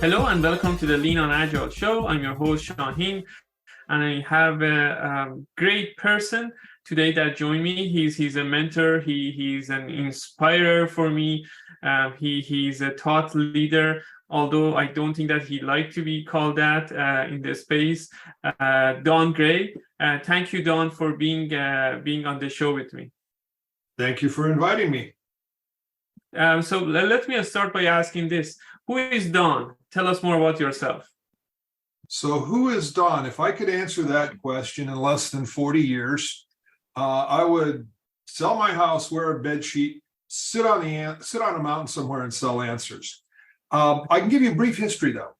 Hello and welcome to the Lean on Agile show. I'm your host, Shahin, and I have a great person today that joined me. He's a mentor. He's an inspirer for me. He's a thought leader, although I don't think that he liked to be called that in the space. Don Gray. Thank you, Don, for being on the show with me. Thank you for inviting me. So let me start by asking this. Who is Don? Tell us more about yourself. So who is Don? If I could answer that question in less than 40 years, I would sell my house, wear a bed sheet, sit on a mountain somewhere and sell answers. I can give you a brief history though,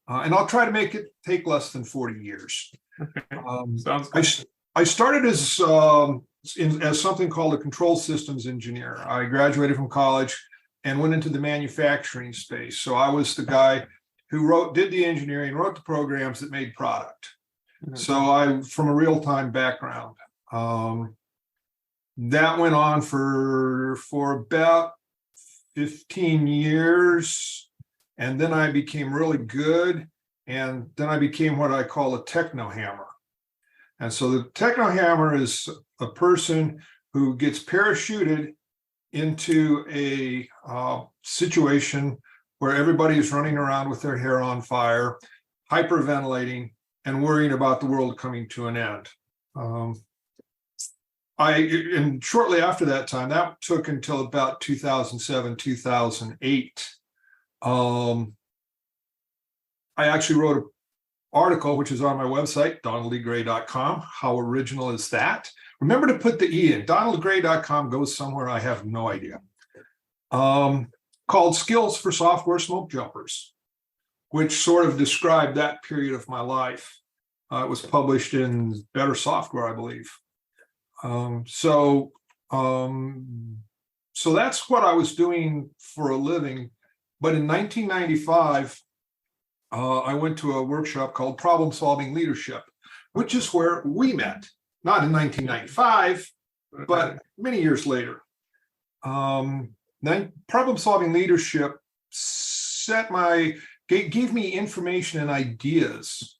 and I'll try to make it take less than 40 years. Okay. Sounds good. I started as something called a control systems engineer. I graduated from college and went into the manufacturing space. So I was the guy who did the engineering, wrote the programs that made product. Mm-hmm. So I'm from a real-time background. That went on for about 15 years. And then I became really good. And then I became what I call a techno hammer. And so the techno hammer is a person who gets parachuted into a situation where everybody is running around with their hair on fire, hyperventilating, and worrying about the world coming to an end. And shortly after that time, that took until about 2007, 2008. I actually wrote an article, which is on my website, donaldegray.com. How original is that? Remember to put the E in. donaldgray.com goes somewhere I have no idea. Called Skills for Software Smoke Jumpers, which sort of described that period of my life. It was published in Better Software, I believe. So that's what I was doing for a living. But in 1995, I went to a workshop called Problem Solving Leadership, which is where we met. Not in 1995, but many years later. Problem Solving Leadership gave me information and ideas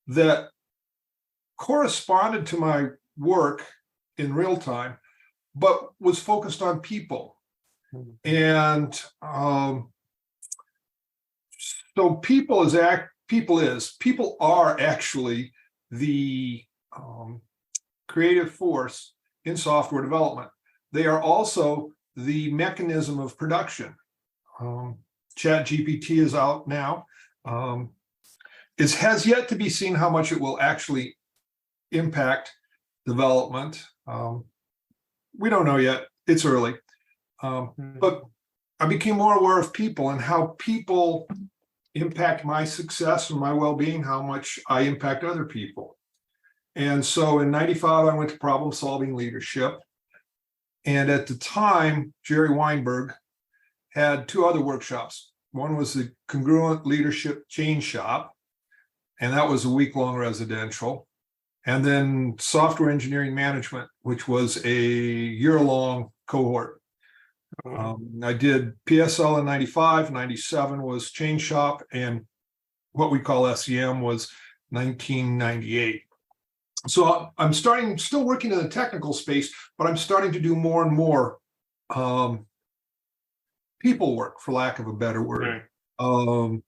that corresponded to my work in real time, but was focused on people. And so people are actually the creative force in software development. They are also the mechanism of production. ChatGPT is out now. It has yet to be seen how much it will actually impact development. We don't know yet. It's early. But I became more aware of people and how people impact my success and my well-being, how much I impact other people. And so in 95, I went to Problem Solving Leadership. And at the time, Jerry Weinberg had two other workshops. One was the Congruent Leadership Change Shop, and that was a week-long residential. And then Software Engineering Management, which was a year-long cohort. I did PSL in 95, 97 was Change Shop, and what we call SEM was 1998. So I'm still working in the technical space, but I'm starting to do more and more people work, for lack of a better word. Right.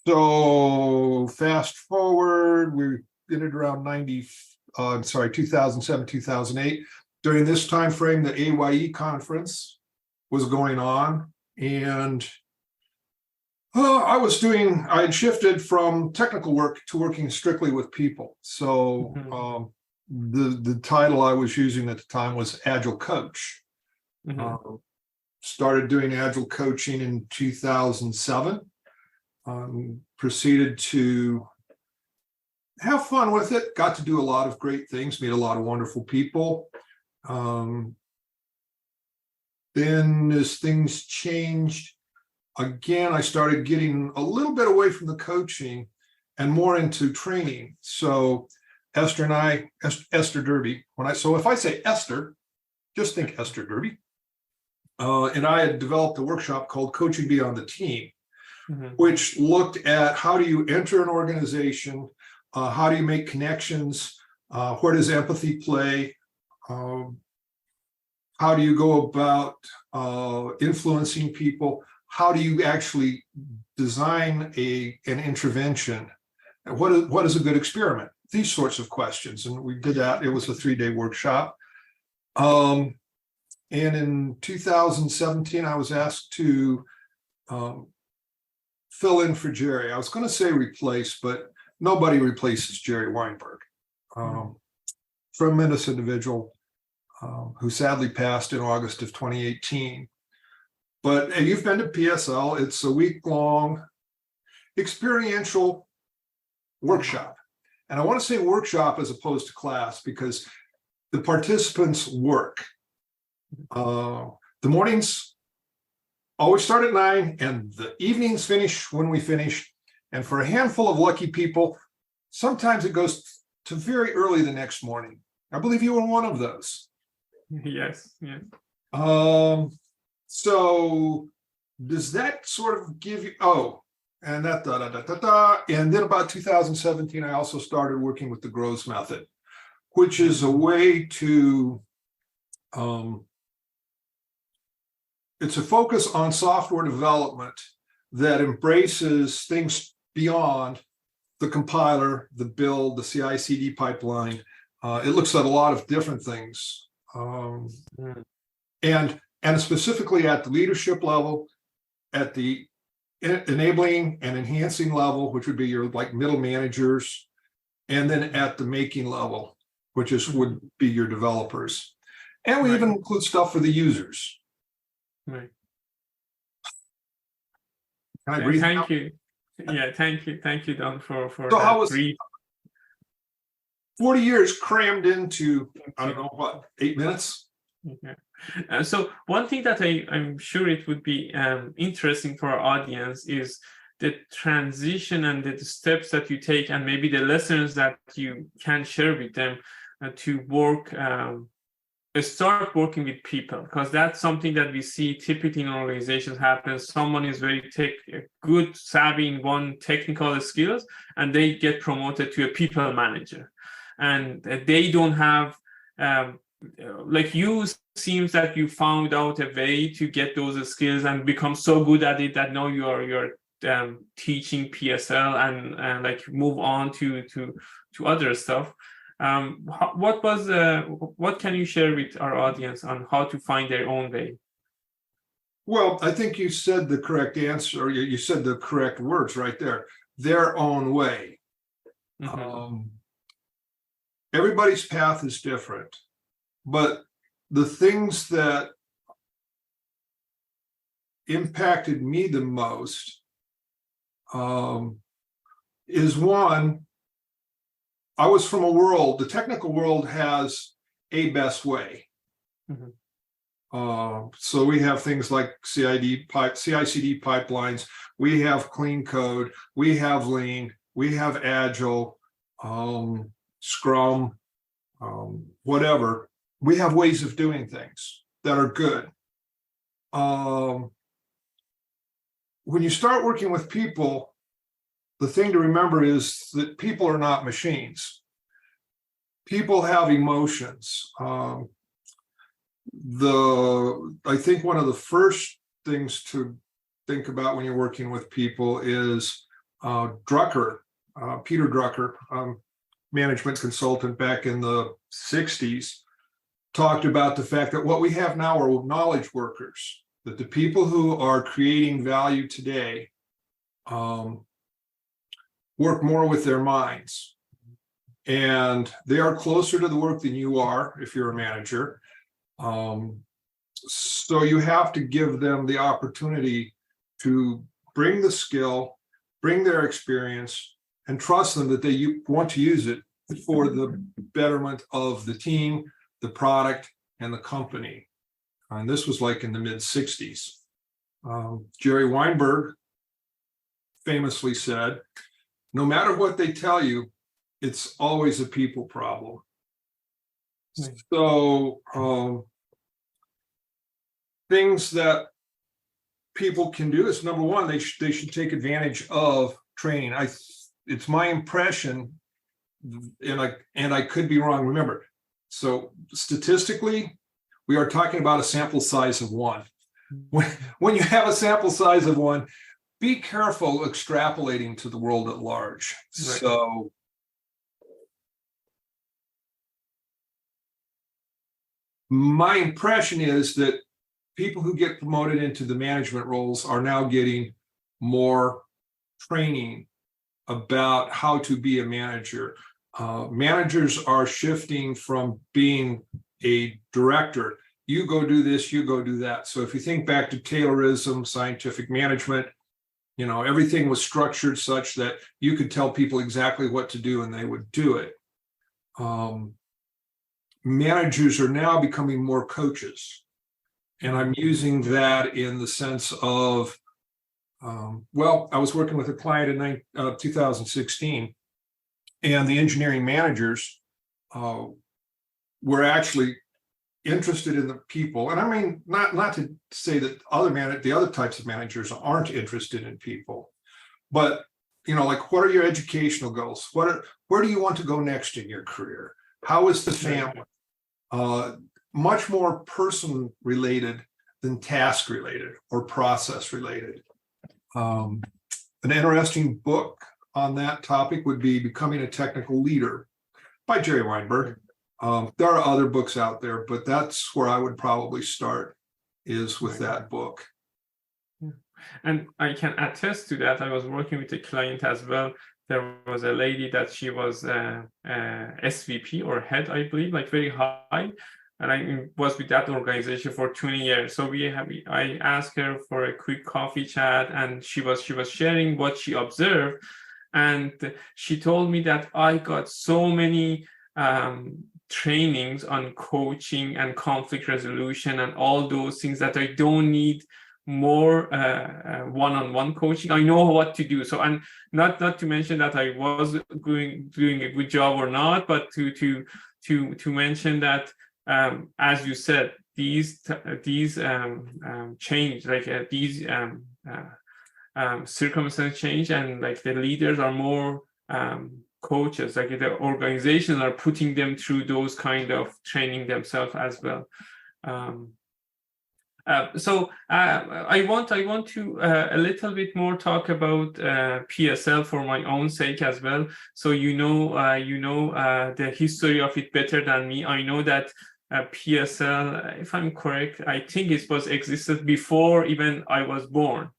So fast forward, we did it around 2007, 2008. During this time frame, the AYE conference was going on, and I had shifted from technical work to working strictly with people. So the title I was using at the time was Agile Coach. Started doing Agile coaching in 2007. Proceeded to have fun with it. Got to do a lot of great things, meet a lot of wonderful people. Then as things changed, again, I started getting a little bit away from the coaching and more into training. So Esther Derby, if I say Esther, just think Esther Derby. And I had developed a workshop called Coaching Beyond the Team. which looked at how do you enter an organization, how do you make connections, where does empathy play, how do you go about influencing people, how do you actually design an intervention, and what is a good experiment, these sorts of questions. And we did that. It was a 3-day workshop. And in 2017, I was asked to fill in for Jerry. I was going to say replace, but nobody replaces Jerry Weinberg. Tremendous individual who sadly passed in August of 2018. But you've been to PSL. It's a week-long experiential workshop. And I want to say workshop as opposed to class because the participants work. The mornings always start at 9 and the evenings finish when we finish. And for a handful of lucky people, sometimes it goes to very early the next morning. I believe you were one of those. Yes, yes. So does that sort of give you, and that, and then about 2017, I also started working with the Grows method, which is a way to, it's a focus on software development that embraces things beyond the compiler, the build, the CI/CD pipeline. It looks at a lot of different things. And specifically at the leadership level, at the enabling and enhancing level, which would be your like middle managers, and then at the making level, which would be your developers. And we even include stuff for the users. Right. Can I breathe Thank now? you. Yeah, thank you, Don, for So that how was brief. 40 years crammed into, I don't know what, 8 minutes? Okay. So one thing that I'm sure it would be interesting for our audience is the transition and the steps that you take and maybe the lessons that you can share with them to work, start working with people, because that's something that we see typically in organizations happens. Someone is very good, savvy in one technical skills, and they get promoted to a people manager. And they don't have, like you, seems that you found out a way to get those skills and become so good at it that now you're teaching PSL and like move on to other stuff. What can you share with our audience on how to find their own way? Well, I think you said the correct answer, or you said the correct words right there. Their own way. Everybody's path is different, but the things that impacted me the most is one, I was from a world, the technical world has a best way. So we have things like CI/CD pipelines, we have clean code, we have lean, we have agile, Scrum, whatever. We have ways of doing things that are good. When you start working with people, the thing to remember is that people are not machines. People have emotions. I think one of the first things to think about when you're working with people is Drucker, Peter Drucker, management consultant back in the 60s, talked about the fact that what we have now are knowledge workers, that the people who are creating value today work more with their minds. And they are closer to the work than you are if you're a manager. So you have to give them the opportunity to bring the skill, bring their experience, and trust them that they want to use it for the betterment of the team, the product, and the company. And this was like in the mid-60s. Jerry Weinberg famously said, no matter what they tell you, it's always a people problem. So things that people can do is, number one, they should take advantage of training. It's my impression, and I could be wrong. Remember, so statistically, we are talking about a sample size of one. When you have a sample size of one, be careful extrapolating to the world at large. Right. So my impression is that people who get promoted into the management roles are now getting more training about how to be a manager. Managers are shifting from being a director. You go do this, you go do that. So if you think back to Taylorism, scientific management, everything was structured such that you could tell people exactly what to do and they would do it. Managers are now becoming more coaches. And I'm using that in the sense of, I was working with a client in 2016, and the engineering managers were actually interested in the people. And I mean, not to say that the other types of managers aren't interested in people, but like, what are your educational goals? Where do you want to go next in your career? How is the family? Much more person related than task related or process related. An interesting book on that topic would be Becoming a Technical Leader by Jerry Weinberg. There are other books out there, but that's where I would probably start, is with that book. And I can attest to that. I was working with a client as well. There was a lady that she was SVP or head, I believe, like very high. And I was with that organization for 20 years. So I asked her for a quick coffee chat, and she was sharing what she observed. And she told me that I got so many trainings on coaching and conflict resolution and all those things that I don't need more one-on-one coaching. I know what to do. So, and not to mention that I was doing a good job or not, but to mention that, as you said, these change, like these circumstances change, and like the leaders are more coaches, like the organizations are putting them through those kind of training themselves as well. So I want to a little bit more talk about PSL for my own sake as well. So the history of it better than me. I know that PSL, if I'm correct, I think it was existed before even I was born.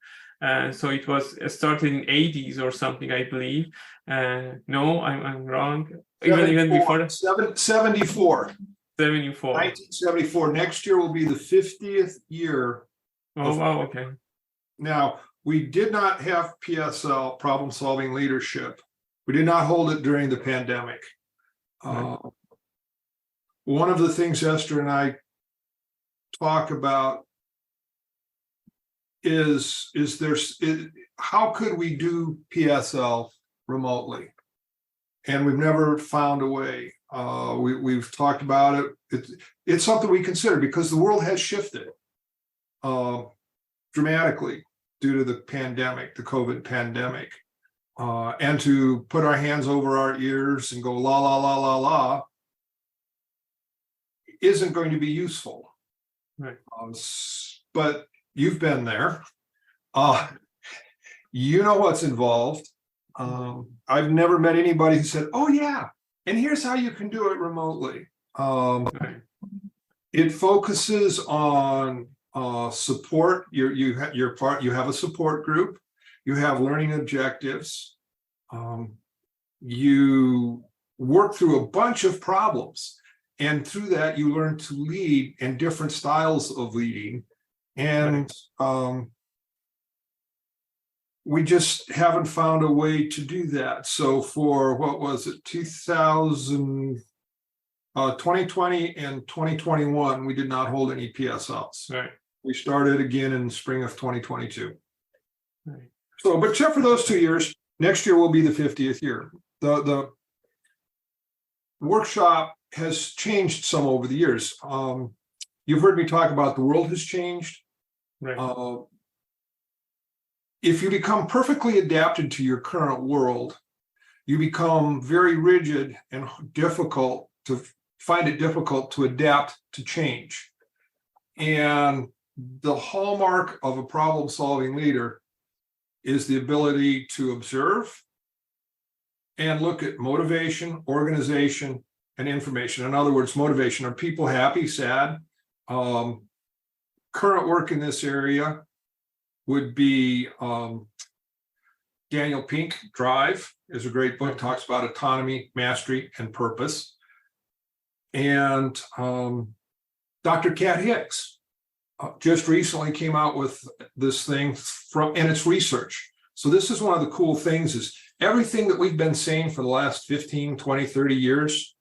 So it was started in 80s or something, I believe. No, I'm wrong. Even before 74. 74. 1974. Next year will be the 50th year. Oh, wow, okay. Now, we did not have PSL, problem solving leadership. We did not hold it during the pandemic. Right. One of the things Esther and I talk about is how could we do PSL remotely? And we've never found a way. We've talked about it. It's something we consider because the world has shifted dramatically due to the pandemic, the COVID pandemic. And to put our hands over our ears and go la, la, la, la, la isn't going to be useful. Right. But you've been there. You know what's involved. I've never met anybody who said, "Oh yeah, and here's how you can do it remotely." Right. It focuses on support. You have a support group. You have learning objectives. You work through a bunch of problems, and through that you learn to lead in different styles of leading. And we just haven't found a way to do that. So for, what was it, 2020 and 2021, we did not hold any PSLs. Right. We started again in spring of 2022. Right. So, but except for those 2 years, next year will be the 50th year. The workshop has changed some over the years. You've heard me talk about the world has changed. Right. if you become perfectly adapted to your current world, you become very rigid and find it difficult to adapt to change. And the hallmark of a problem-solving leader is the ability to observe and look at motivation, organization, and information. In other words, motivation. Are people happy, sad? Current work in this area would be Daniel Pink, Drive is a great book, talks about autonomy, mastery, and purpose. And Dr. Kat Hicks just recently came out with this thing and it's research. So this is one of the cool things is everything that we've been saying for the last 15, 20, 30 years,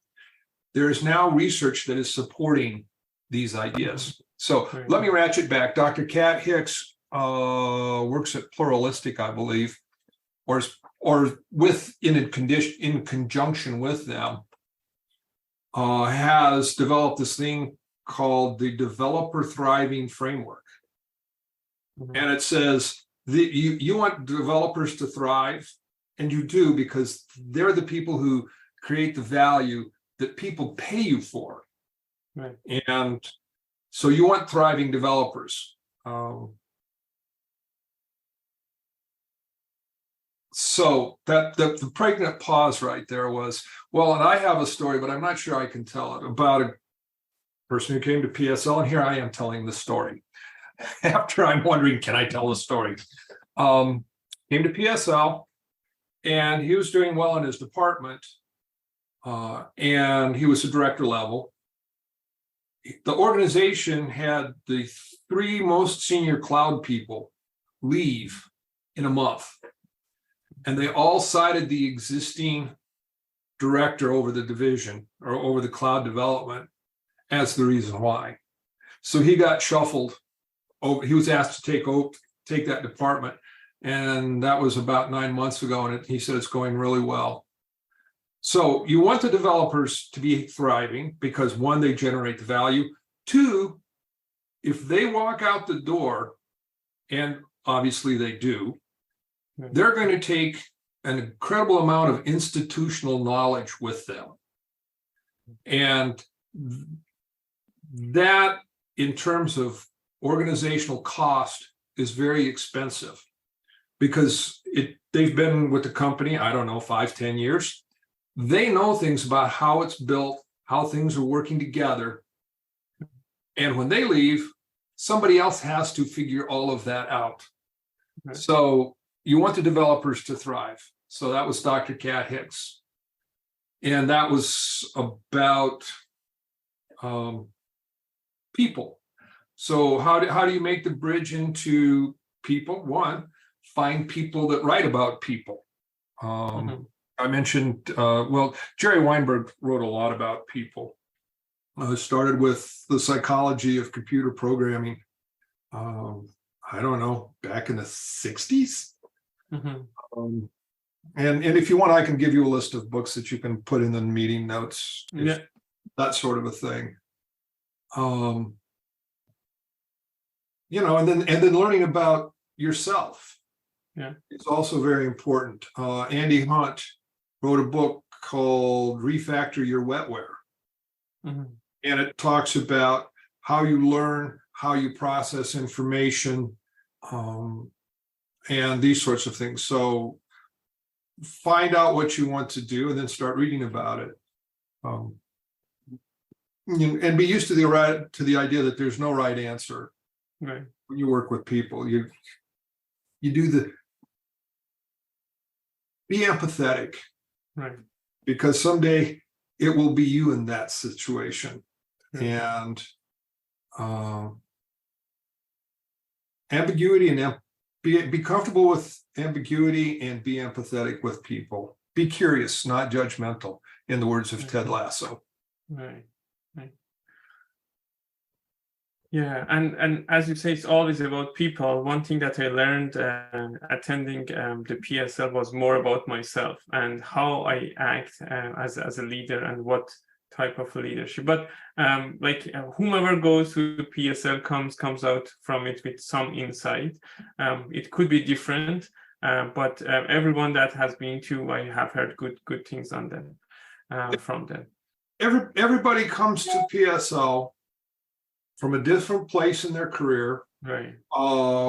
there is now research that is supporting these ideas. So let me ratchet back. Dr. Kat Hicks works at Pluralistic, I believe, or in conjunction with them, has developed this thing called the Developer Thriving Framework. And it says that you want developers to thrive, and you do because they're the people who create the value that people pay you for. Right. And so you want thriving developers. So that the pregnant pause right there was, well, and I have a story, but I'm not sure I can tell it, about a person who came to PSL, and here I am telling the story. After I'm wondering, can I tell the story? Came to PSL, and he was doing well in his department, and he was a director level. The organization had the 3 most senior cloud people leave in a month. And they all cited the existing director over the division or over the cloud development as the reason why. So he got shuffled over. He was asked to take that department. And that was about 9 months ago. And he said it's going really well. So you want the developers to be thriving because 1, they generate the value. 2, if they walk out the door, and obviously they do, they're going to take an incredible amount of institutional knowledge with them. And that, in terms of organizational cost, is very expensive because they've been with the company, I don't know, 5, 10 years. They know things about how it's built, how things are working together. And when they leave, somebody else has to figure all of that out. Right. So you want the developers to thrive. So that was Dr. Kat Hicks. And that was about people. So how do you make the bridge into people? 1, find people that write about people. I mentioned, Jerry Weinberg wrote a lot about people. Started with the psychology of computer programming. I don't know, back in the 60s. And if you want, I can give you a list of books that you can put in the meeting notes. Yeah. That sort of a thing. And then learning about yourself. Yeah. It's also very important. Andy Hunt wrote a book called Refactor Your Wetware. And it talks about how you learn, how you process information, and these sorts of things. So find out what you want to do and then start reading about it. And be used to the idea that there's no right answer. Right. When you work with people, you be empathetic. Right. Because someday it will be you in that situation. Right. And ambiguity and be comfortable with ambiguity and be empathetic with people. Be curious, not judgmental, in the words of Ted Lasso. Right. Yeah, and as you say, it's always about people. One thing that I learned attending the PSL was more about myself and how I act as a leader and what type of leadership. But like whomever goes to PSL comes out from it with some insight. It could be different, but everyone that has been to, I have heard good things on them from them. Everybody comes to PSL from a different place in their career, Right.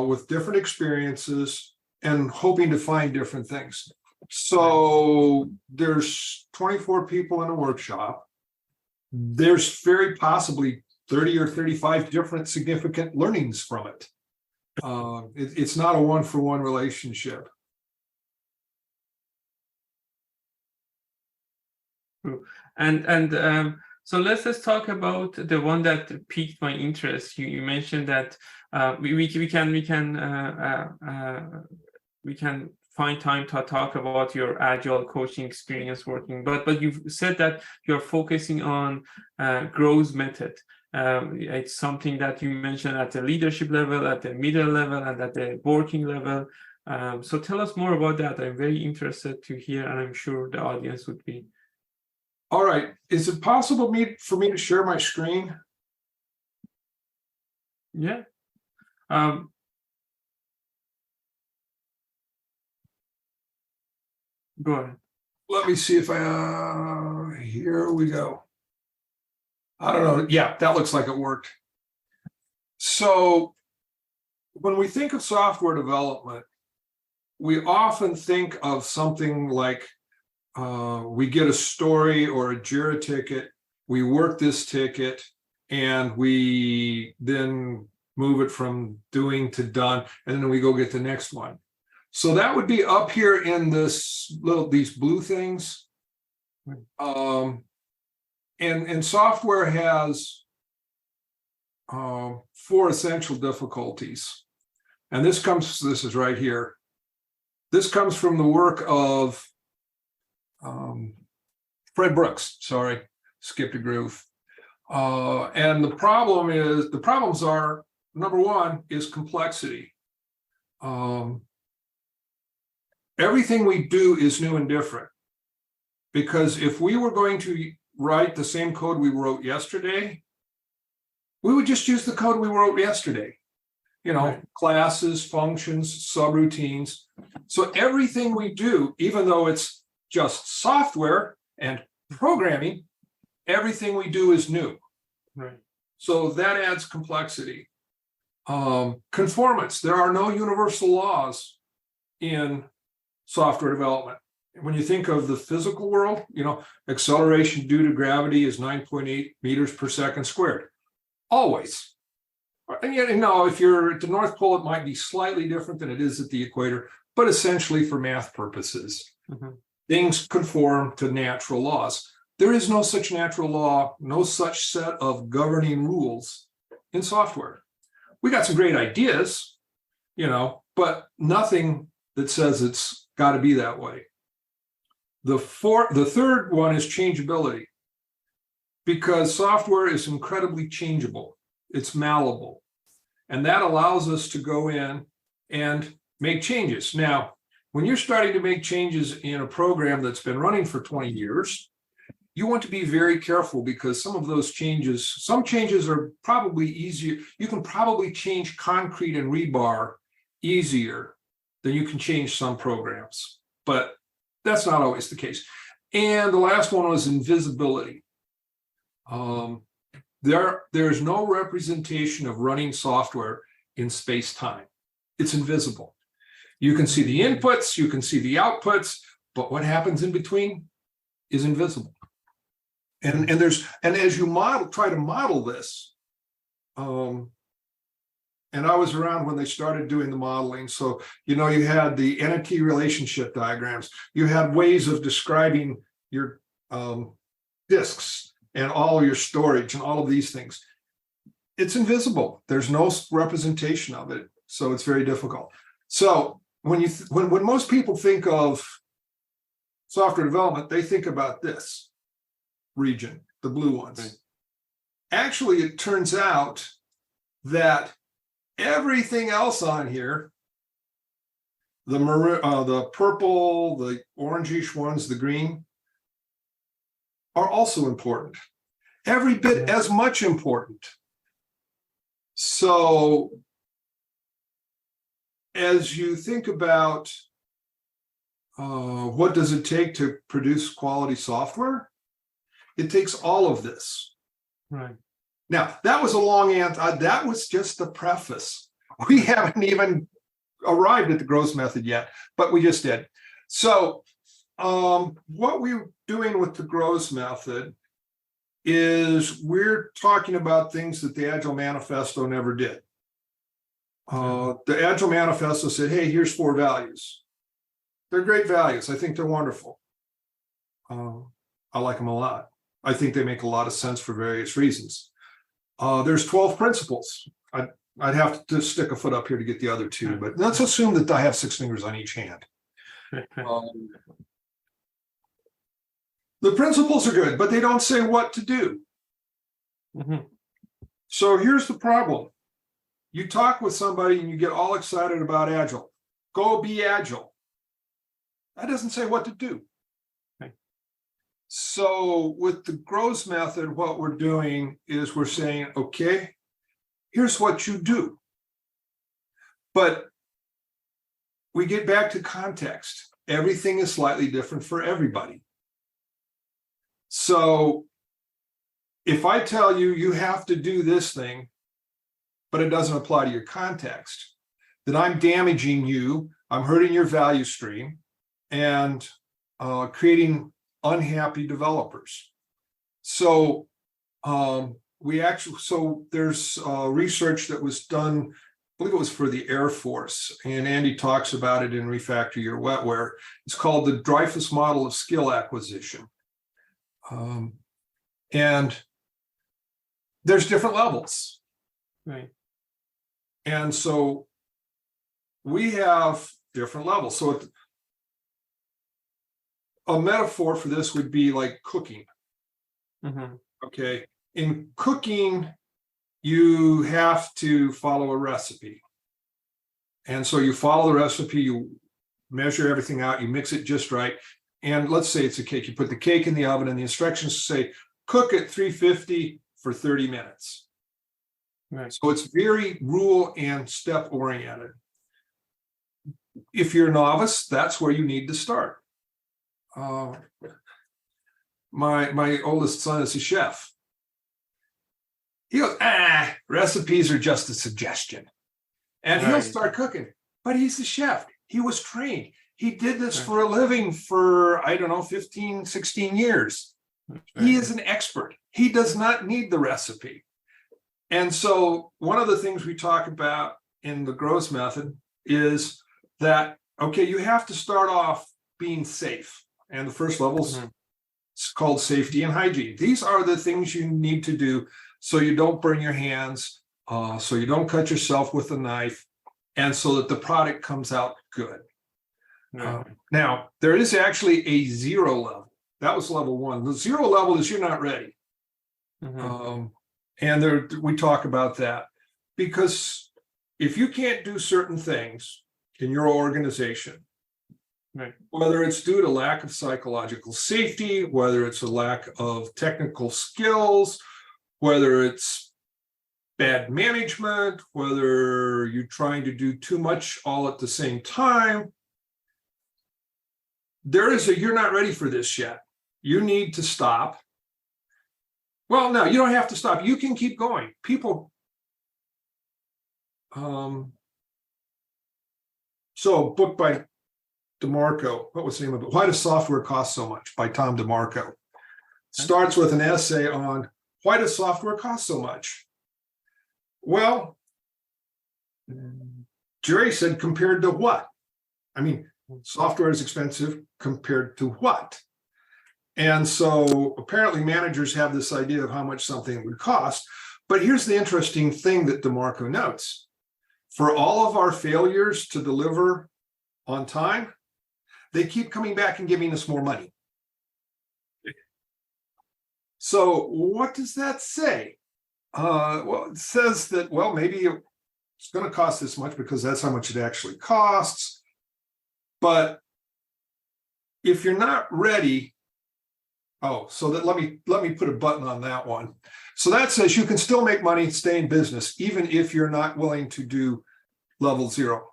with different experiences and hoping to find different things. So there's 24 people in a workshop. There's very possibly 30 or 35 different significant learnings from it. It's not a one-for-one relationship. And so let's just talk about the one that piqued my interest. You mentioned that we can find time to talk about your agile coaching experience working, but you've said that you're focusing on growth method. It's something that you mentioned at the leadership level, at the middle level, and at the working level. So tell us more about that. I'm very interested to hear, and I'm sure the audience would be. All right. Is it possible for me to share my screen? Yeah. Go ahead. Let me see if here we go. I don't know. Yeah, that looks like it worked. So when we think of software development, we often think of something like we get a story or a JIRA ticket, we work this ticket, and we then move it from doing to done, and then we go get the next one. So that would be up here in these blue things. And software has 4 essential difficulties. And this is right here. This comes from the work of Fred Brooks, sorry, skipped a groove. And the problems are, number one is complexity. Everything we do is new and different, because if we were going to write the same code we wrote yesterday, we would just use the code we wrote yesterday. Right. Classes, functions, subroutines. So everything we do, even though it's just software and programming, everything we do is new. Right. So that adds complexity. Conformance. There are no universal laws in software development. When you think of the physical world, acceleration due to gravity is 9.8 meters per second squared. Always. And yet, if you're at the North Pole, it might be slightly different than it is at the equator, but essentially for math purposes. Things conform to natural laws. There is no such natural law, no such set of governing rules in software. We got some great ideas, but nothing that says it's got to be that way. The third one is changeability, because software is incredibly changeable. It's malleable, and that allows us to go in and make changes. Now, when you're starting to make changes in a program that's been running for 20 years, you want to be very careful, because some changes are probably easier. You can probably change concrete and rebar easier than you can change some programs, but that's not always the case. And the last one was invisibility. There's no representation of running software in space-time. It's invisible. You can see the inputs, you can see the outputs, but what happens in between is invisible. And as you try to model this, and I was around when they started doing the modeling. So, you had the entity relationship diagrams. You had ways of describing your disks and all your storage and all of these things. It's invisible. There's no representation of it. So it's very difficult. So when most people think of software development, they think about this region, the blue ones. Right. Actually, it turns out that everything else on here, the purple, the orangish ones, the green, are also important. every bit as much important. So as you think about what does it take to produce quality software, it takes all of this. Right. Now, that was a long answer. That was just the preface. We haven't even arrived at the growth method yet, but we just did. So what we're doing with the growth method is we're talking about things that the Agile Manifesto never did. The Agile Manifesto said, hey, here's 4 values. They're great values. I think they're wonderful. I like them a lot. I think they make a lot of sense for various reasons. There's 12 principles. I'd have to stick a foot up here to get the other 2, but let's assume that I have 6 fingers on each hand. The principles are good, but they don't say what to do. So here's the problem. You talk with somebody and you get all excited about Agile. Go be Agile. That doesn't say what to do. So with the growth method, what we're doing is we're saying, okay, here's what you do. But we get back to context. Everything is slightly different for everybody. So if I tell you, you have to do this thing, but it doesn't apply to your context, then I'm damaging you, I'm hurting your value stream, and creating unhappy developers. So there's research that was done, I believe it was for the Air Force, and Andy talks about it in Refactor Your Wetware. It's called the Dreyfus Model of Skill Acquisition. And there's different levels. Right. And so we have different levels. So a metaphor for this would be like cooking. Okay. In cooking, you have to follow a recipe. And so you follow the recipe, you measure everything out, you mix it just right. And let's say it's a cake. You put the cake in the oven and the instructions say, cook at 350 for 30 minutes. Right. So it's very rule and step oriented. If you're a novice, that's where you need to start. My oldest son is a chef. He goes, recipes are just a suggestion. And he'll start cooking, but he's a chef. He was trained. He did this for a living for, 15, 16 years. He is an expert. He does not need the recipe. And so one of the things we talk about in the growth method is that, okay, you have to start off being safe. And the first level is called safety and hygiene. These are the things you need to do so you don't burn your hands, so you don't cut yourself with a knife, and so that the product comes out good. Now, there is actually a 0 level. That was level 1. The 0 level is you're not ready. And we talk about that because if you can't do certain things in your organization, whether it's due to lack of psychological safety, whether it's a lack of technical skills, whether it's bad management, whether you're trying to do too much all at the same time, you're not ready for this yet. You need to stop. Well, no, you don't have to stop. You can keep going. People. So a book by DeMarco, what was the name of it? Why Does Software Cost So Much? By Tom DeMarco. Starts with an essay on why does software cost so much? Well, Jerry said, compared to what? Software is expensive compared to what? And so apparently managers have this idea of how much something would cost. But here's the interesting thing that DeMarco notes. For all of our failures to deliver on time, they keep coming back and giving us more money. So what does that say? Well, it says that, maybe it's going to cost this much because that's how much it actually costs. But if you're not ready Oh, so that let me put a button on that one. So that says you can still make money, stay in business, even if you're not willing to do level 0,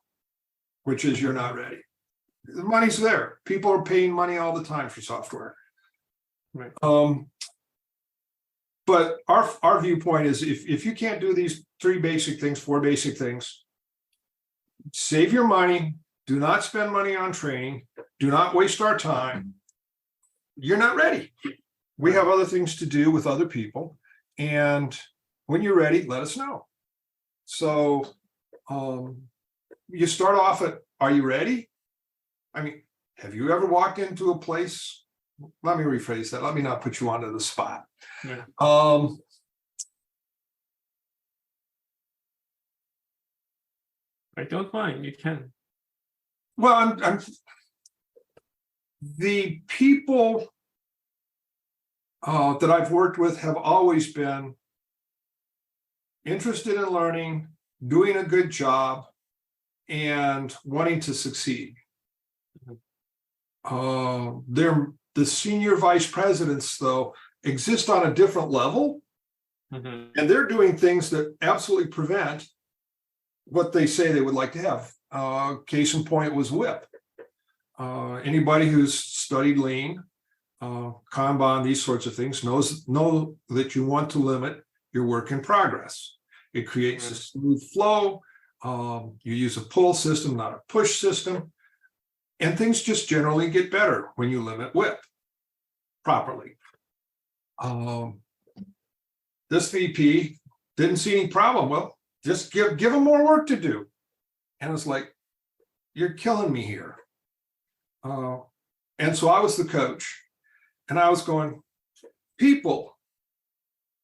which is you're not ready. The money's there. People are paying money all the time for software. Right. But our viewpoint is if you can't do these 4 basic things, save your money, do not spend money on training, do not waste our time. You're not ready. We have other things to do with other people. And when you're ready, let us know. So you start off at, are you ready? I mean, have you ever walked into a place? Let me rephrase that. Let me not put you onto the spot. Yeah. I don't mind. You can. Well, I'm the people that I've worked with have always been interested in learning, doing a good job, and wanting to succeed. The senior vice presidents, though, exist on a different level, and they're doing things that absolutely prevent what they say they would like to have. Case in point was WIP. Anybody who's studied lean, Kanban, these sorts of things know that you want to limit your work in progress. It creates a smooth flow. You use a pull system, not a push system. And things just generally get better when you limit WIP properly. This VP didn't see any problem. Well, just give them more work to do. And it's like, you're killing me here. And so I was the coach. And I was going, people,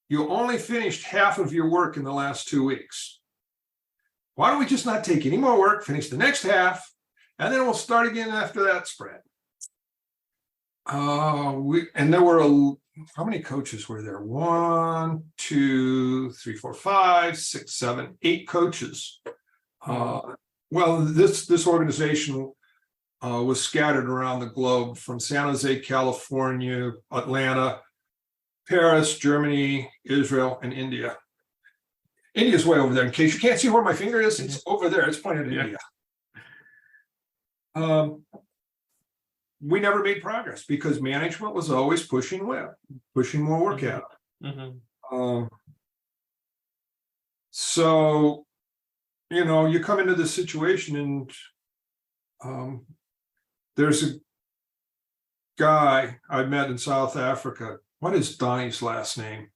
you only finished half of your work in the last 2 weeks. Why don't we just not take any more work, finish the next half, and then we'll start again after that spread. And there were how many coaches were there? 1, 2, 3, 4, 5, 6, 7, 8 coaches. Well, this organization was scattered around the globe from San Jose, California, Atlanta, Paris, Germany, Israel, and India. India's way over there. In case you can't see where my finger is, it's over there. It's pointed at India. We never made progress because management was always pushing WIP, pushing more work out. So, you come into this situation and there's a guy I met in South Africa. What is Donnie's last name?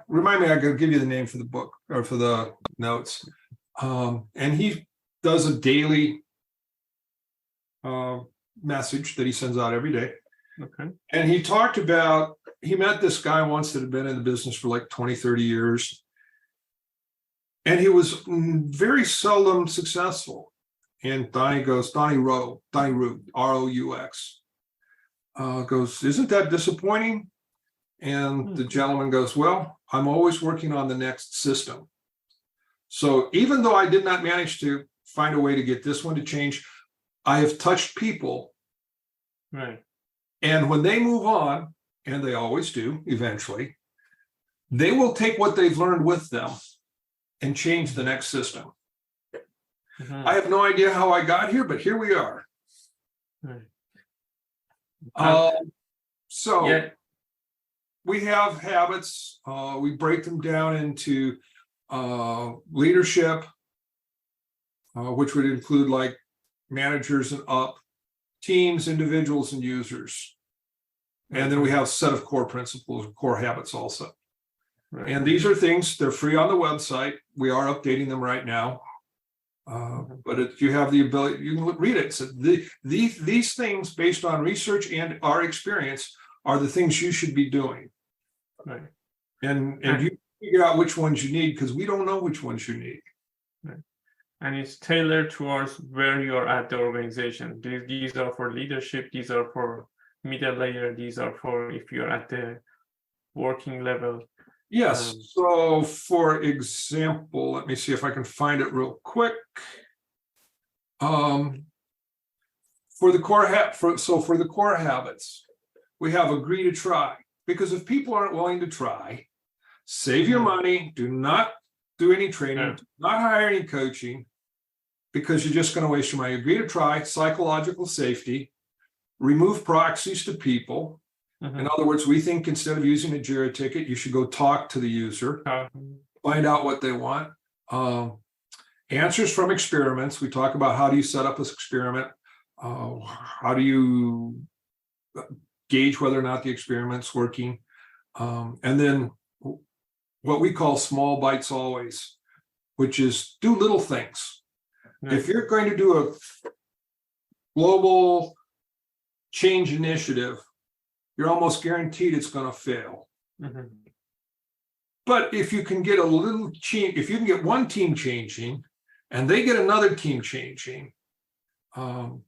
Remind me, I gotta give you the name for the book or for the notes. And he does a daily message that he sends out every day. Okay. And he talked about, he met this guy once that had been in the business for like 20, 30 years. And he was very seldom successful. And Donnie Roux, R-O-U-X, goes, isn't that disappointing? And the gentleman goes, well, I'm always working on the next system. So even though I did not manage to find a way to get this one to change, I have touched people. Right. And when they move on, and they always do eventually, they will take what they've learned with them and change the next system. I have no idea how I got here, but here we are. So we have habits. We break them down into leadership, which would include like managers and up, teams, individuals, and users. And then we have a set of core principles, core habits also. Right. And these are things, they're free on the website. We are updating them right now. But if you have the ability, you can read it. So these things, based on research and our experience, are the things you should be doing. Right. And you figure out which ones you need, because we don't know which ones you need. Right. And it's tailored towards where you're at the organization. These are for leadership. These are for middle layer. These are for if you're at the working level. Yes. So, for example, let me see if I can find it real quick. For the core habits, we have agree to try. Because if people aren't willing to try, save your money, do not do any training, do not hire any coaching, because you're just going to waste your money. Agree to try, psychological safety, remove proxies to people. In other words, we think instead of using a JIRA ticket, you should go talk to the user, find out what they want. Answers from experiments. We talk about how do you set up this experiment? How do you gauge whether or not the experiment's working? And then what we call small bites always, which is do little things. If you're going to do a global change initiative, you're almost guaranteed it's going to fail. But if you can get a little change, if you can get one team changing and they get another team changing,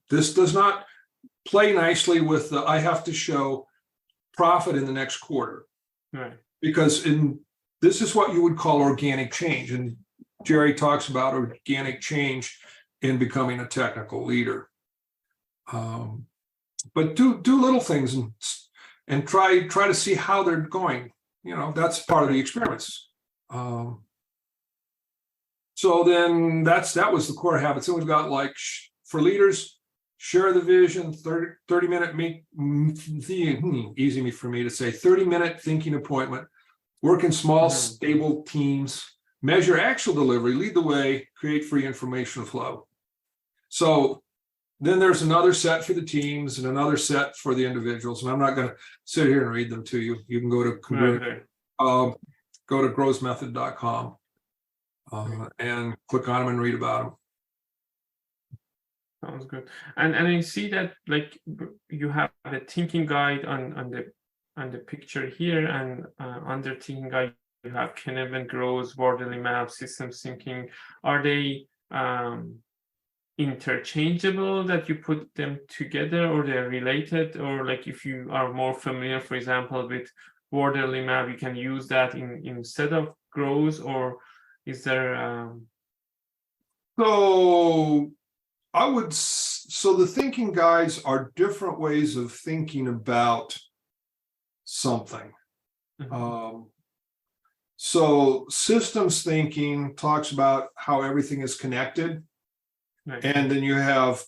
this does not play nicely with the I have to show profit in the next quarter. Because this is what you would call organic change. And Jerry talks about organic change in becoming a technical leader. But do little things and try to see how they're going. You know, that's part of the experiments. So then that was the core habits. And we've got, like, for leaders, share the vision, 30-minute easy for me to say, 30-minute thinking appointment, work in small, stable teams, measure actual delivery, lead the way, create free information flow. So then there's another set for the teams and another set for the individuals. And I'm not going to sit here and read them to you. You can go to growsmethod.com and click on them and read about them. Sounds good. And I see that, like, you have the thinking guide on the picture here, and under thinking guide you have Kinevin, Grows, Worderly Map, Systems Thinking. Are they interchangeable, that you put them together, or they're related? Or, like, if you are more familiar, for example, with Worderly Map, you can use that instead of Grows, or is there So the thinking guides are different ways of thinking about something. So systems thinking talks about how everything is connected. And then you have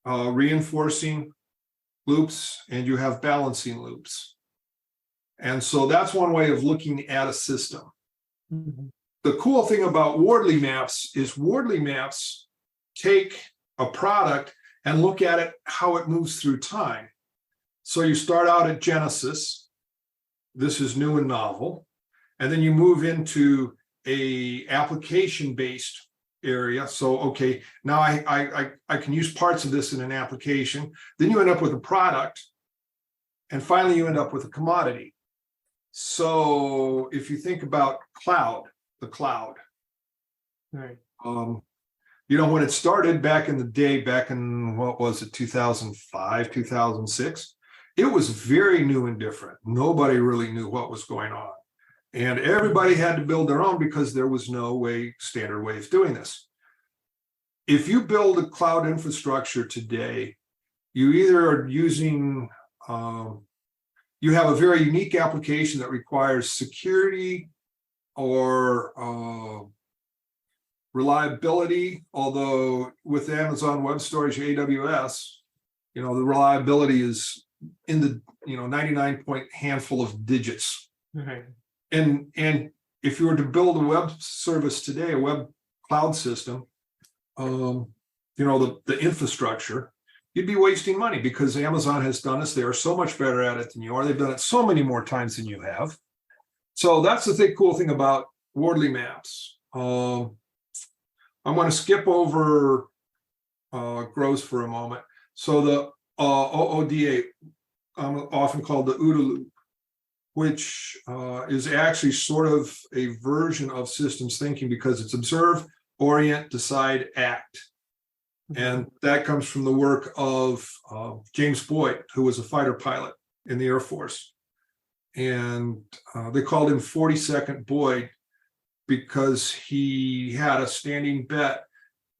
reinforcing loops and you have balancing loops. And so that's one way of looking at a system. The cool thing about Worderly maps is Worderly maps take a product and look at it, how it moves through time. So you start out at Genesis. This is new and novel. And then you move into a application-based area. So, okay, now I can use parts of this in an application. Then you end up with a product. And finally, you end up with a commodity. So if you think about the cloud, you know, when it started back in the day, back in, what was it, 2005, 2006, it was very new and different. Nobody really knew what was going on. And everybody had to build their own because there was no standard way of doing this. If you build a cloud infrastructure today, you either are using, you have a very unique application that requires security or reliability, although with Amazon Web Storage, AWS, you know, the reliability is in the 99-point handful of digits. And if you were to build a web service today, a web cloud system, the infrastructure, you'd be wasting money because Amazon has done this. They are so much better at it than you are. They've done it so many more times than you have. So that's the cool thing about Worderly maps. I'm going to skip over Grows for a moment. So the OODA, often called the OODA loop, which is actually sort of a version of systems thinking because it's observe, orient, decide, act. And that comes from the work of James Boyd, who was a fighter pilot in the Air Force. And they called him 42nd Boyd because he had a standing bet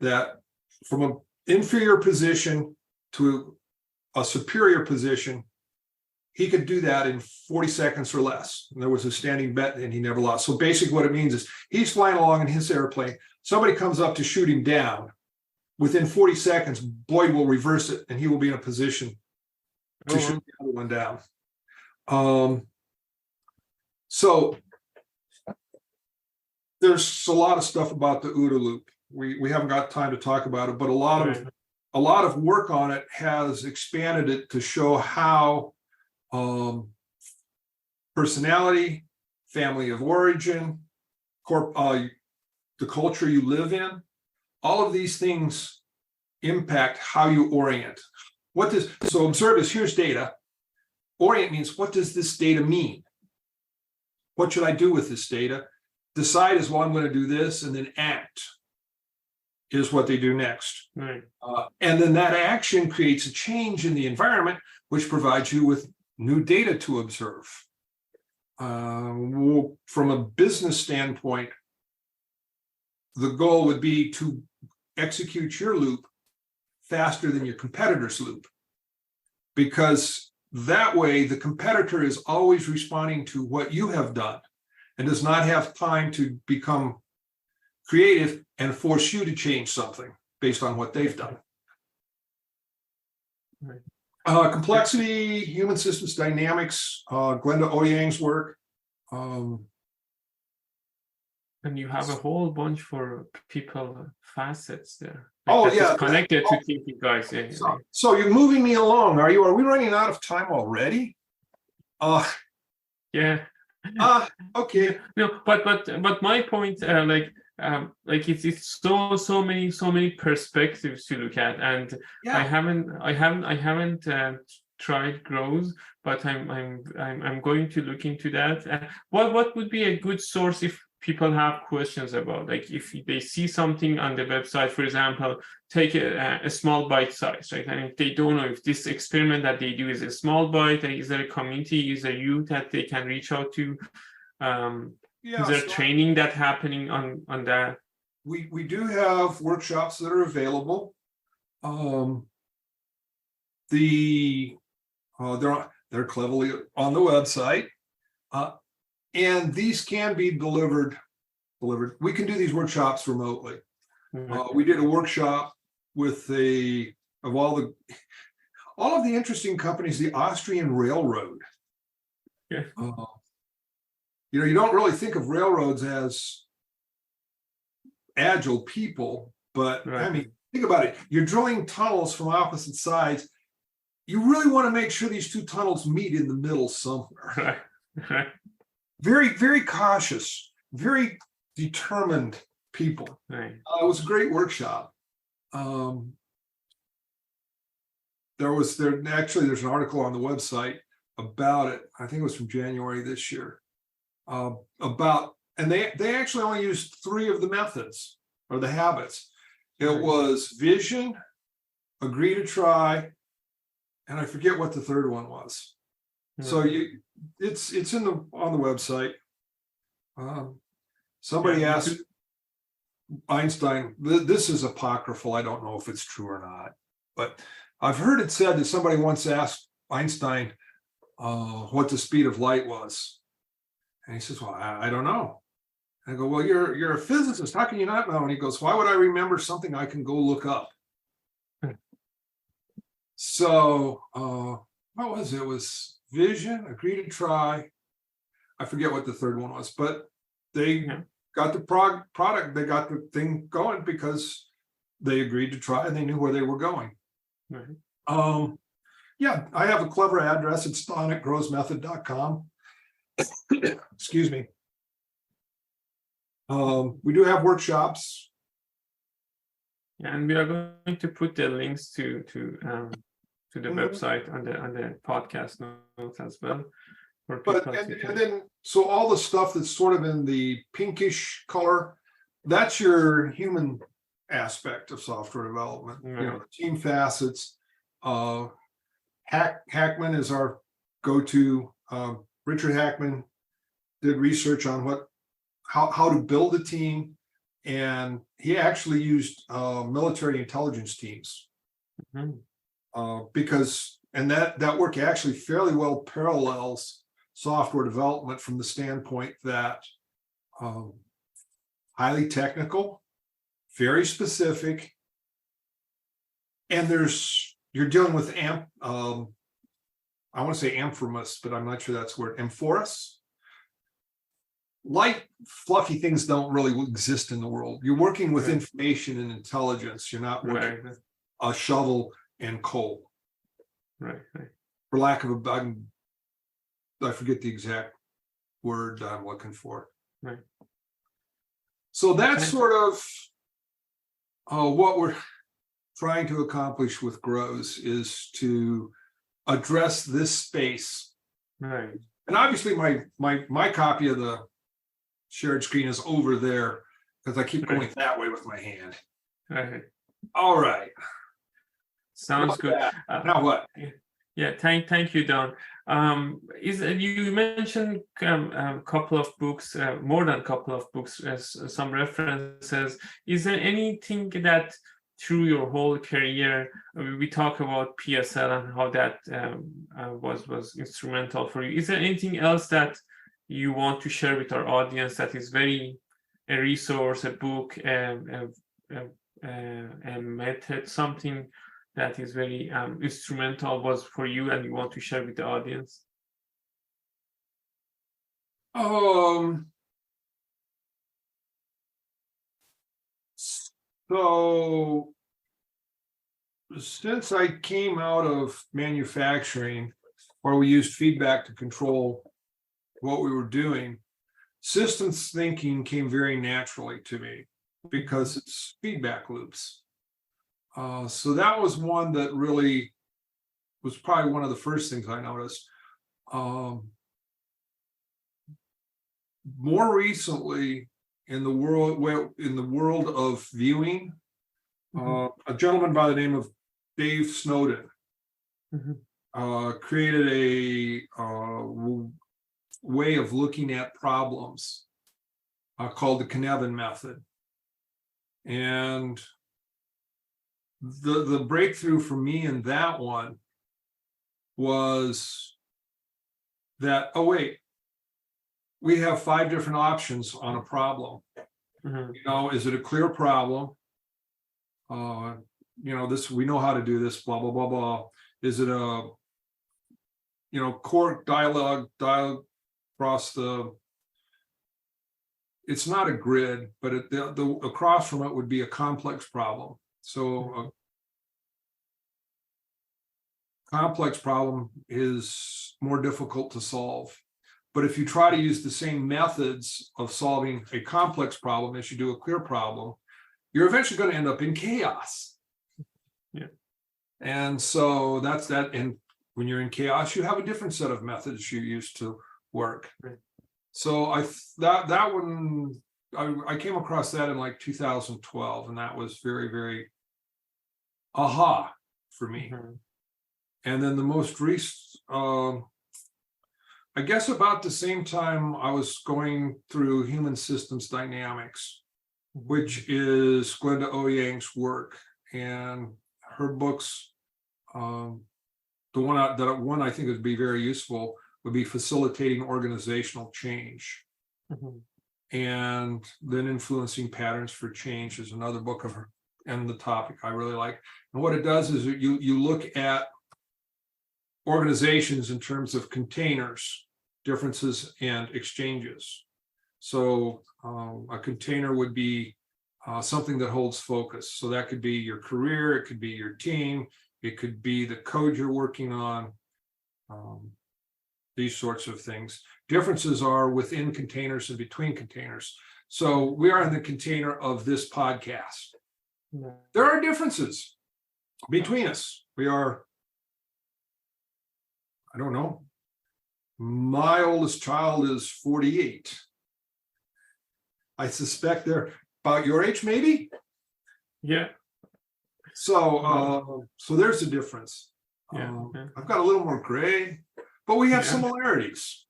that from an inferior position to a superior position, he could do that in 40 seconds or less. And there was a standing bet and he never lost. So basically what it means is he's flying along in his airplane. Somebody comes up to shoot him down. Within 40 seconds, Boyd will reverse it and he will be in a position to shoot the other one down. So there's a lot of stuff about the OODA loop. We haven't got time to talk about it, but a lot of work on it has expanded it to show how personality, family of origin, the culture you live in, all of these things impact how you orient. So observe is here's data. Orient means what does this data mean? What should I do with this data? Decide is, well, I'm going to do this, and then act is what they do next. Right. And then that action creates a change in the environment, which provides you with new data to observe. From a business standpoint, the goal would be to execute your loop faster than your competitor's loop, because that way the competitor is always responding to what you have done and does not have time to become creative and force you to change something based on what they've done. Right. Complexity, human systems dynamics, Glenda Ouyang's work. And you have a whole bunch for people facets there. Connected to thinking guys. Yeah, so you're moving me along, are you? Are we running out of time already? Yeah. Okay. No, but my point, it's so many perspectives to look at, and I haven't tried Grows, but I'm going to look into that. What would be a good source if people have questions about, like if they see something on the website, for example, take a small bite size, right? And if they don't know if this experiment that they do is a small bite, is there a community, is there you that they can reach out to? Is there training that happening on that? We do have workshops that are available. They're cleverly on the website. And these can be delivered. We can do these workshops remotely. Mm-hmm. We did a workshop with all of the interesting companies, the Austrian Railroad. Yeah. You don't really think of railroads as agile people, but right. I mean, think about it. You're drilling tunnels from opposite sides. You really want to make sure these two tunnels meet in the middle somewhere. Right. Very, very cautious, very determined people. Right. It was a great workshop. There's an article on the website about it. I think it was from January this year. And they actually only used 3 of the methods or the habits. It was vision, agree to try, and I forget what the third one was. So it's on the website. Somebody asked Einstein, this is apocryphal. I don't know if it's true or not, but I've heard it said that somebody once asked Einstein what the speed of light was. And he says, well, I don't know. I go, well, you're a physicist. How can you not know? And he goes, why would I remember something I can go look up? So what was it? It was vision, agree to try. I forget what the third one was, but they got the product. They got the thing going because they agreed to try and they knew where they were going. Mm-hmm. I have a clever address. It's don@growsmethod.com. Excuse me. We do have workshops. And we are going to put the links to the website on the podcast notes as well. So all the stuff that's sort of in the pinkish color, that's your human aspect of software development. Mm-hmm. Team facets. Hackman is our go-to. Richard Hackman did research on how to build a team, and he actually used military intelligence teams. Mm-hmm. Because and that work actually fairly well parallels software development from the standpoint that highly technical, very specific, and you're dealing with I want to say amorphous, but I'm not sure that's the word. Amorphous. Light, fluffy things don't really exist in the world. You're working with information and intelligence. You're not working with a shovel and coal. Right. For lack of I forget the exact word I'm looking for. Right. So that's sort of what we're trying to accomplish with Grows, is to address this space. Right. And obviously my copy of the shared screen is over there because I keep going that way with my hand. Right. All right. Sounds good. Now what? Yeah, thank you, Don. You mentioned a couple of books, more than a couple of books, as some references. Is there anything that through your whole career, we talk about PSL and how that was instrumental for you? Is there anything else that you want to share with our audience that is a resource, a book, a method, something that is very instrumental was for you and you want to share with the audience? So since I came out of manufacturing, where we used feedback to control what we were doing, systems thinking came very naturally to me because it's feedback loops. So that was one that really was probably one of the first things I noticed. More recently, in the world of viewing, a gentleman by the name of Dave Snowden created a way of looking at problems called the Cynefin method. And the breakthrough for me in that one was that, oh wait, we have 5 different options on a problem. Is it a clear problem? This, we know how to do this, blah, blah, blah, blah. Is it a, core dialogue across it's not a grid, but the across from it would be a complex problem. So a complex problem is more difficult to solve. But if you try to use the same methods of solving a complex problem as you do a clear problem, you're eventually going to end up in chaos. Yeah. And so that's that. And when you're in chaos, you have a different set of methods you use to work. Right. So that one, I came across that in like 2012, and that was very, very aha for me. And then the most recent, I guess about the same time I was going through Human Systems Dynamics, which is Glenda Ouyang's work, and her books. The one I think would be very useful would be Facilitating Organizational Change, and then Influencing Patterns for Change is another book of her, and the topic I really like. And what it does is you look at organizations in terms of containers, differences, and exchanges. So a container would be something that holds focus. So that could be your career, it could be your team, it could be the code you're working on, these sorts of things. Differences are within containers and between containers. So we are in the container of this podcast. There are differences between us. We are, I don't know, my oldest child is 48. I suspect they're about your age, maybe? Yeah. So there's a difference. I've got a little more gray, but we have similarities.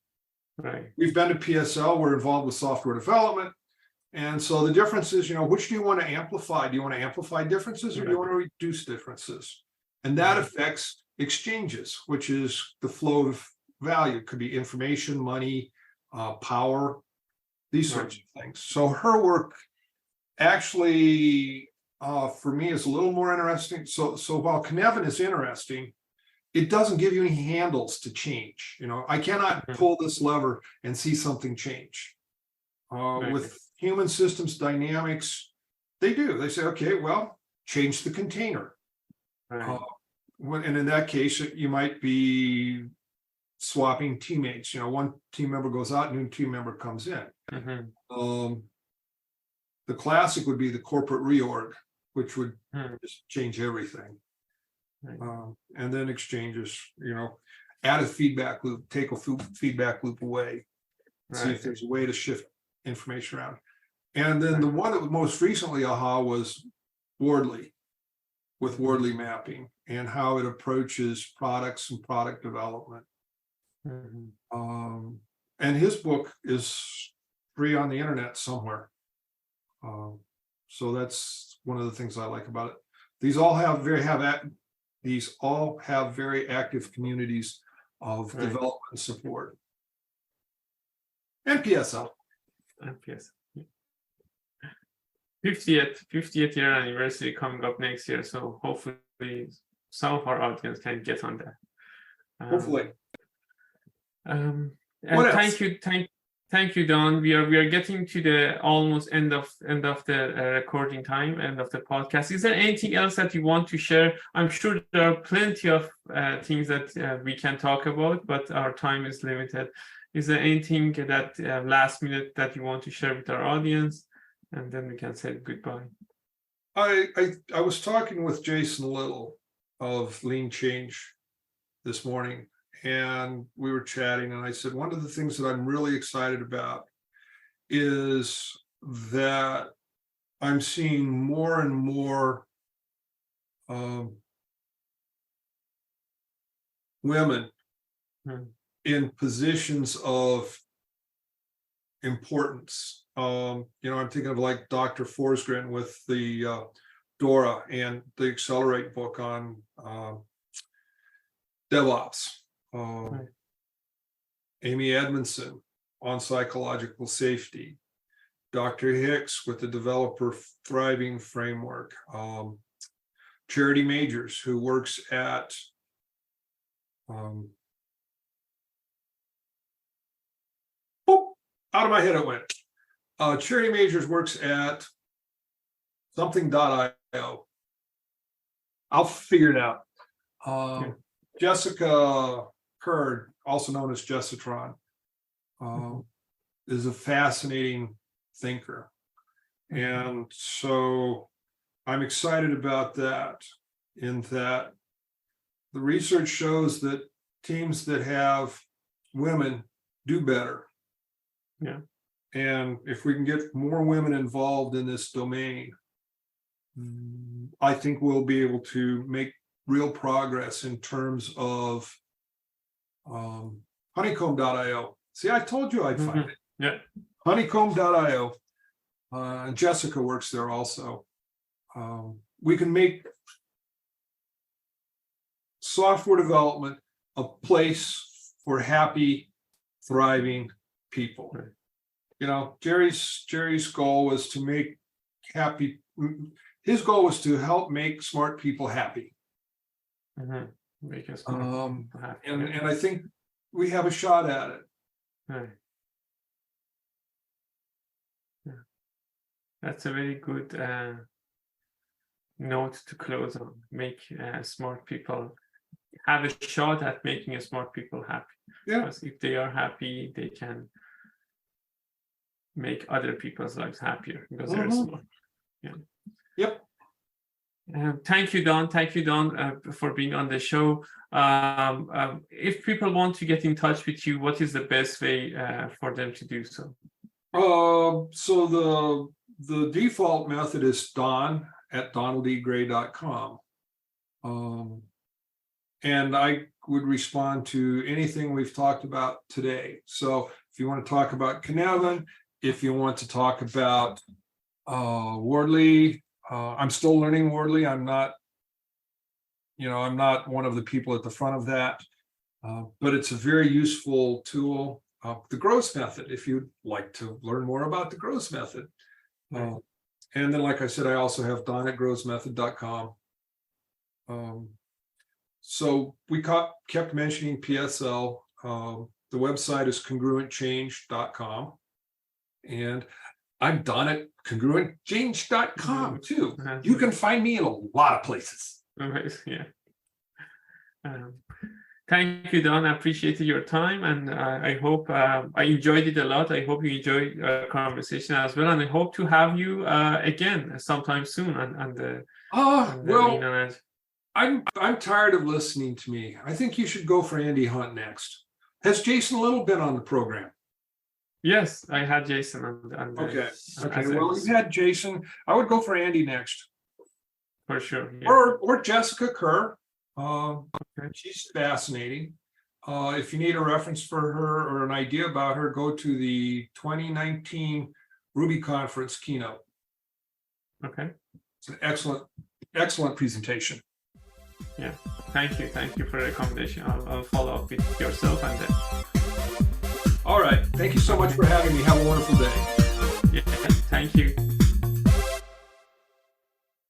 Right. We've been to PSL, we're involved with software development. And so the difference is, which do you want to amplify? Do you want to amplify differences, or do you want to reduce differences? And that affects exchanges, which is the flow of value. It could be information, money, power, these sorts of things. So her work actually, for me, is a little more interesting. So while Cynefin is interesting, it doesn't give you any handles to change. I cannot pull this lever and see something change. With human systems dynamics, they do. They say, okay, well, change the container. Right. And in that case, you might be swapping teammates. One team member goes out, new team member comes in. The classic would be the corporate reorg, which would just change everything. And then exchanges, add a feedback loop, take a feedback loop away, see if there's a way to shift information around. And then the one that was most recently was Wardley, with Wardley mapping and how it approaches products and product development. And his book is free on the internet somewhere. So that's one of the things I like about it. These all have very active communities of development support. And PSL. 50th year anniversary coming up next year. So hopefully some of our audience can get on that. Hopefully. And What else? Thank you, Don. We are getting to the almost end of the recording time, end of the podcast. Is there anything else that you want to share? I'm sure there are plenty of things that we can talk about, but our time is limited. Is there anything that last minute that you want to share with our audience? And then we can say goodbye. I was talking with Jason Little of Lean Change this morning, and we were chatting, and I said, one of the things that I'm really excited about is that I'm seeing more and more women in positions of importance. I'm thinking of like Dr. Forsgren with the Dora and the Accelerate book on DevOps. Amy Edmondson on psychological safety. Dr. Hicks with the Developer Thriving Framework. Charity Majors, who works at out of my head it went. Charity Majors works at something.io. I'll figure it out. Jessica Kurd, also known as Jessitron, is a fascinating thinker. And so I'm excited about that, in that the research shows that teams that have women do better. Yeah. And if we can get more women involved in this domain, I think we'll be able to make real progress in terms of honeycomb.io. See, I told you I'd find it. Yeah. Honeycomb.io. Jessica works there also. We can make software development a place for happy, thriving people. Jerry's goal was to make happy. His goal was to help make smart people happy. Make us happy. And I think we have a shot at it. Right. Yeah. That's a very good note to close on. Make smart people have a shot at making smart people happy. Yeah. Because if they are happy, they can make other people's lives happier because they're smart. Yeah. Yep. Thank you, Don. Thank you, Don, for being on the show. If people want to get in touch with you, what is the best way for them to do so? So the default method is don@donalddgray.com. And I would respond to anything we've talked about today. So if you want to talk about Cynefin, if you want to talk about Wardley, I'm still learning Wardley. I'm not I'm not one of the people at the front of that, but it's a very useful tool. The growth method, if you'd like to learn more about the growth method. And then, like I said, I also have don@growthmethod.com. So we kept mentioning PSL. The website is congruentchange.com. And I'm Don at congruentchange.com too. You can find me in a lot of places. Yeah. Thank you, Don. I appreciated your time, and I hope I enjoyed it a lot. I hope you enjoyed our conversation as well, and I hope to have you again sometime soon. Well, I'm tired of listening to me. I think you should go for Andy Hunt next. Has Jason Little been on the program? Yes, I had Jason on Okay. Well, you had Jason. I would go for Andy next. For sure. Yeah. Or Jessica Kerr. She's fascinating. If you need a reference for her or an idea about her, go to the 2019 Ruby Conference keynote. Okay. It's an excellent presentation. Yeah. Thank you for the recommendation. I'll follow up with yourself and then. All right. Thank you so much for having me. Have a wonderful day. Yeah. Thank you.